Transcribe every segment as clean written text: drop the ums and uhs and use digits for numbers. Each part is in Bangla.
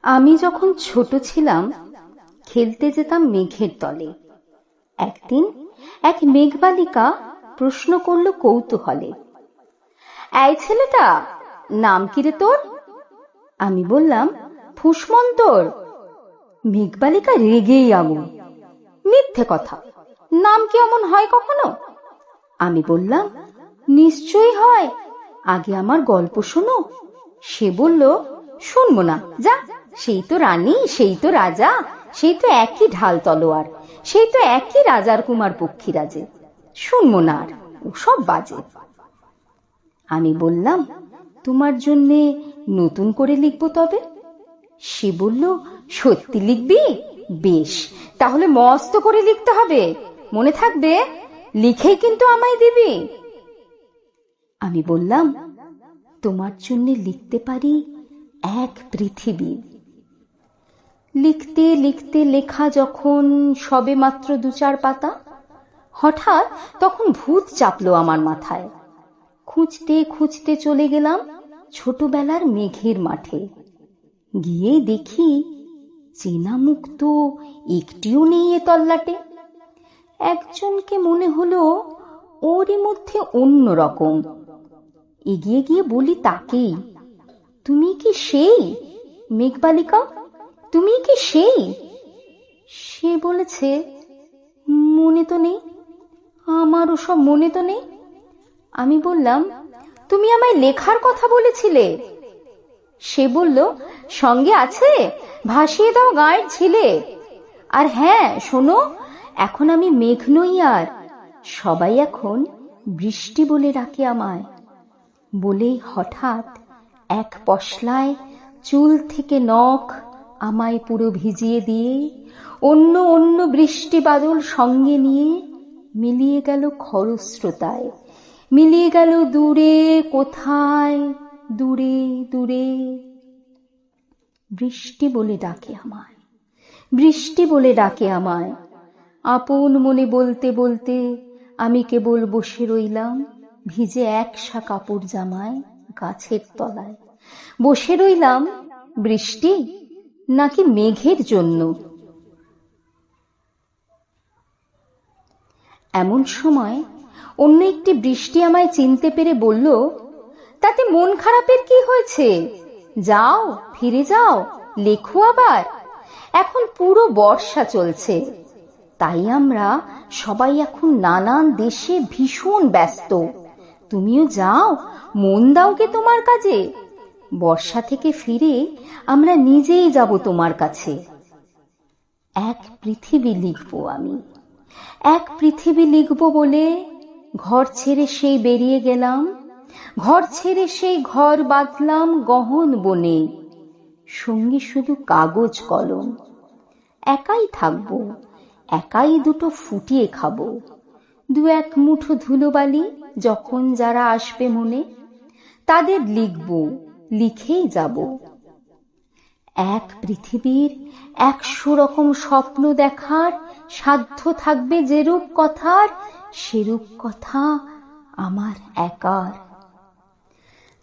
আমি যখন ছোট ছিলাম খেলতে যেতাম মেঘের তলে। একদিন এক মেঘবালিকা প্রশ্ন করল কৌতূহলে, এই ছেলেটা, নাম কি রে তোর? আমি বললাম, ফুসমন্তর। মেঘবালিকা রেগেই আগুন, মিথ্যে কথা, নাম কি অমন হয় কখনো? আমি বললাম, নিশ্চয়ই হয়, আগে আমার গল্প শোনো। সে বলল, শুনবো না, যা, সেই তো রানী, সেই তো রাজা, সেই তো একই ঢাল তলোয়ার, সেই তো একই রাজার কুমার পক্ষীরাজে, শুনবো না আর, ওসব বাজে। আমি বললাম, তোমার জন্যে নতুন করে লিখবো তবে। সে বলল, সত্যি লিখবি? বেশ, তাহলে মস্ত করে লিখতে হবে, মনে থাকবে, লিখেই কিন্তু আমায় দিবি। আমি বললাম, তোমার জন্য লিখতে পারি এক পৃথিবী। লিখতে লিখতে লেখা যখন সবে মাত্র ২-৪ পাতা, হঠাৎ তখন ভূত চাপলো আমার মাথায়। খুঁজতে খুঁজতে চলে গেলাম ছোটবেলার মেঘের মাঠে। গিয়ে দেখি চেনা মুখ তো একটিও নেই এ তল্লাটে। একজনকে মনে হলো ওরই মধ্যে অন্য রকম। এগিয়ে গিয়ে বলি তাকেই, তুমি কি সেই মেঘবালিকা? তুমি কি সেই? সে বলেছে, মনে তো নেই, আমারও সব মনে তো নেই। আমি বললাম, তুমি আমায় লেখার কথা বলেছিলে। সে বলল, সঙ্গে আছে, ভাসিয়ে দাও গায়ের ঝিলে। আর হ্যাঁ শোনো, এখন আমি মেঘ নই আর, সবাই এখন বৃষ্টি বলে ডাকে আমায়। বলেই হঠাৎ এক পশলায় চুল থেকে নখ আমায় পুরো ভিজিয়ে দিয়ে অন্য অন্য বৃষ্টি বাদল সঙ্গে নিয়ে মিলিয়ে গেল খরস্রোতায়, মিলিয়ে গেল দূরে কোথায়, দূরে দূরে। বৃষ্টি বলে ডাকে আমায়, বৃষ্টি বলে ডাকে আমায়। আপন মনে বলতে বলতে আমি কেবল বসে রইলাম ভিজে একসা কাপড় জামায় গাছের তলায়। বসে রইলাম বৃষ্টি নাকি মেঘের জন্য। এমন সময় অন্য একটি বৃষ্টি আমায় চিনতে পেরে বলল, তাতে মন খারাপের কি হয়েছে? যাও, ফিরে যাও, লেখো আবার। এখন পুরো বর্ষা চলছে, তাই আমরা সবাই এখন নানান দেশে ভীষণ ব্যস্ত। তুমিও যাও, মন দাও গে তোমার কাজে। বর্ষা থেকে ফিরে আমরা নিজেই যাব তোমার কাছে। এক পৃথিবী লিখবো আমি, এক পৃথিবী লিখবো বলে ঘর ছেড়ে সেই বেরিয়ে গেলাম। ঘর ছেড়ে সেই ঘর বাঁধলাম গহন বনে, সঙ্গে শুধু কাগজ কলম। একাই থাকবো, একাই দুটো ফুটিয়ে খাবো, ২-১ মুঠো ধুলোবালি যখন যারা আসবে মনে, তাদের লিখবো, লিখেই যাব। এক পৃথিবীর ১০০ রকম স্বপ্ন দেখার সাধ্য থাকবে যেরূপ কথার, সেরূপ কথা আমার একার।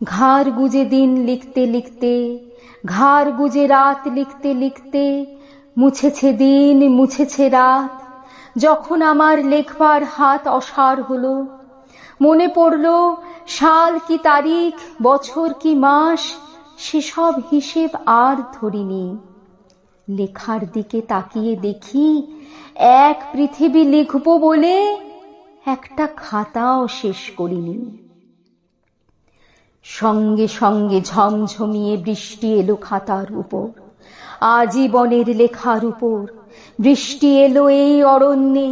ঘাড় গুজে দিন লিখতে লিখতে, ঘাড় গুজে রাত লিখতে লিখতে, মুছেছে দিন, মুছেছে রাত। যখন আমার লেখবার হাত অসাড় হলো, মনে পড়ল সাল কি তারিখ, বছর কি মাস, সেসব হিসেব আর ধরিনি। লেখার দিকে তাকিয়ে দেখি এক পৃথিবী লিখব বলে একটা খাতাও শেষ করিনি। সঙ্গে সঙ্গে ঝমঝমিয়ে বৃষ্টি এলো খাতার উপর, আজীবনের লেখার উপর। বৃষ্টি এলো এই অরণ্যে,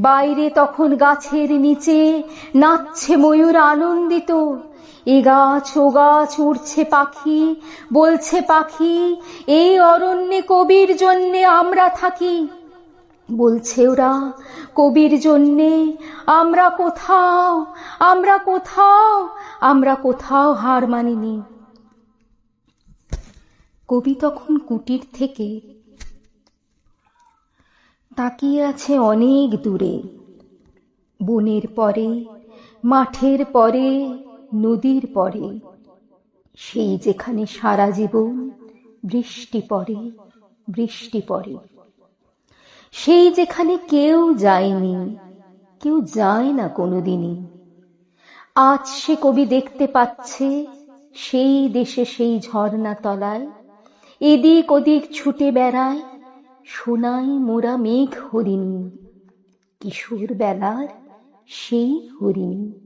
বাইরে তখন গাছের নিচে নাচছে ময়ূর আনন্দিত। এ গাছ ও গাছ উড়ছে পাখি, বলছে পাখি, এই অরণ্যে কবির জন্যে আমরা থাকি। বলছে ওরা, কবির জন্যে আমরা কোথাও, আমরা কোথাও, আমরা কোথাও হার মানিনি। কবি তখন কুটির থেকে তাকিয়ে আছে অনেক দূরে, বনের পরে, মাঠের পরে, নদীর পরে, সেই যেখানে সারা জীবন বৃষ্টি পড়ে, বৃষ্টি পড়ে। সেই যেখানে কেউ যায়নি, কেউ যায় না কোনোদিনই। আজ সে কবি দেখতে পাচ্ছে সেই দেশে সেই ঝর্ণা তলায় এদিক ওদিক ছুটে বেড়ায় সোনাই মোরা মেঘ হরিণী, কিশোর বেলার সেই হরিণী।